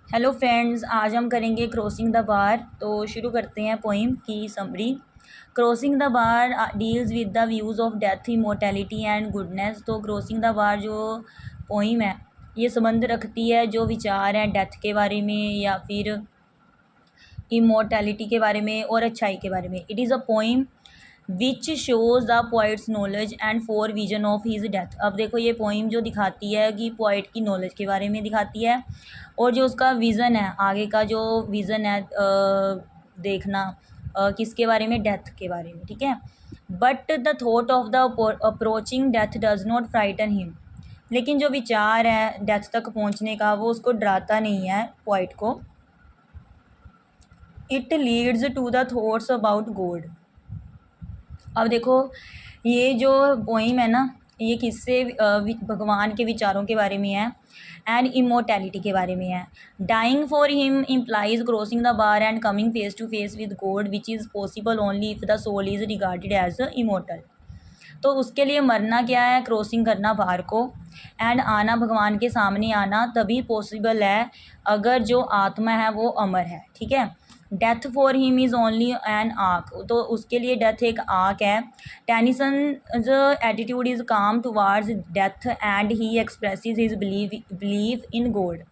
Hello friends, आज हम करेंगे क्रॉसिंग द बार। तो शुरू करते हैं पोइम की summary. Crossing the bar deals with the views of death, immortality and goodness. तो क्रॉसिंग द बार जो पोइम है ये संबंध रखती है जो विचार हैं डेथ के बारे में या फिर इमोर्टैलिटी के बारे में और अच्छाई के बारे में। It is a poem which shows the poets knowledge and for vision of his death. अब देखो ये पोइम जो दिखाती है कि पोइट की नॉलेज के बारे में दिखाती है और जो उसका विज़न है, आगे का जो विज़न है देखना किसके बारे में, डेथ के बारे में। ठीक है। But the thought of the approaching death does not frighten him. लेकिन जो विचार है डेथ तक पहुंचने का वो उसको डराता नहीं है पोइट को। It leads to the thoughts about God. अब देखो ये जो पोइम है ना ये किससे भगवान के विचारों के बारे में है एंड इमोर्टैलिटी के बारे में है। Dying for him implies crossing the bar and coming face to face with God which is possible only if the soul is regarded as immortal. तो उसके लिए मरना क्या है, क्रॉसिंग करना बाहर को, एंड आना भगवान के सामने आना तभी पॉसिबल है अगर जो आत्मा है वो अमर है। ठीक है। Death for him is only an arc. तो उसके लिए डेथ एक आर्क है। Tennyson attitude is calm towards death and he expresses his believe in God.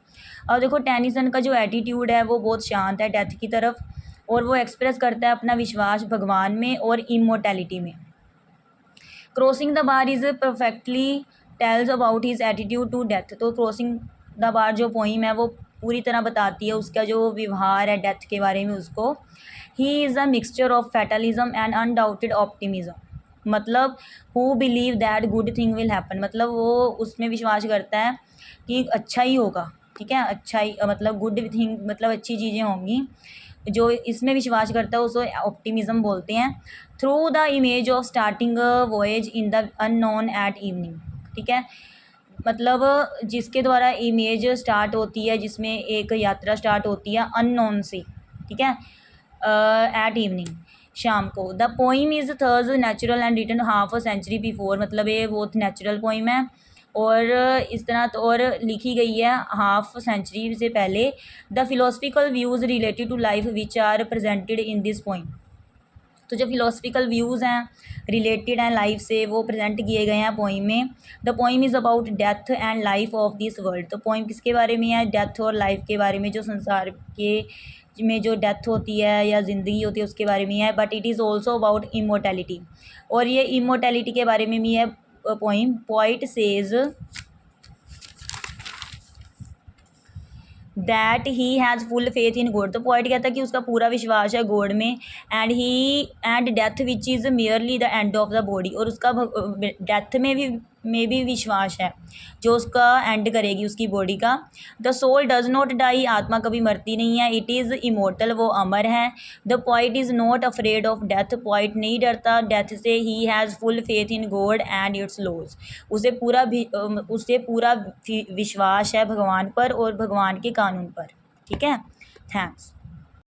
और देखो टेनिसन का जो एटीट्यूड है वो बहुत शांत है डेथ की तरफ और वो एक्सप्रेस करता है अपना विश्वास भगवान में और इमोर्टैलिटी में। Crossing the bar is perfectly tells about his attitude to death. तो क्रॉसिंग द बार जो पोइम है वो पूरी तरह बताती है उसका जो व्यवहार है डेथ के बारे में उसको। He is a mixture of fatalism and undoubted optimism. मतलब who believe that good thing will happen, मतलब वो उसमें विश्वास करता है कि अच्छा ही होगा। ठीक है। अच्छा ही मतलब गुड थिंग मतलब अच्छी चीज़ें होंगी। जो इसमें विश्वास करता है उसको ऑप्टिमिज्म बोलते हैं। Through the image of starting voyage in the unknown at evening. ठीक है। मतलब जिसके द्वारा इमेज स्टार्ट होती है, जिसमें एक यात्रा स्टार्ट होती है अननोन से। ठीक है। एट इवनिंग, शाम को। The poem is thus natural and written half a century before. मतलब ये बहुत नेचुरल पोइम है और इस तरह तो और लिखी गई है हाफ सेंचुरी से पहले। The philosophical views related to life which are presented in this poem. तो जो फिलोसफिकल व्यूज़ हैं रिलेटेड हैं लाइफ से वो प्रेजेंट किए गए हैं पोइम में। The poem is about death and life of this world. तो पोइम किसके बारे में है, डेथ और लाइफ के बारे में, जो संसार के में जो डेथ होती है या ज़िंदगी होती है उसके बारे में है। But it is also about immortality, और ये इमोर्टैलिटी के बारे में भी है poem. Poet says that he has full faith in God. तो पॉइंट कहता है कि उसका पूरा विश्वास है गॉड में। And death which is merely the end of the body. और उसका डेथ में भी विश्वास है जो उसका एंड करेगी उसकी बॉडी का। The soul does not die. आत्मा कभी मरती नहीं है। इट इज़ इमोर्टल, वो अमर है। The poet is not afraid of death. Poet नहीं डरता डेथ से। He has full faith in God and its laws. उसे पूरा विश्वास है भगवान पर और भगवान के कानून पर। ठीक है। थैंक्स।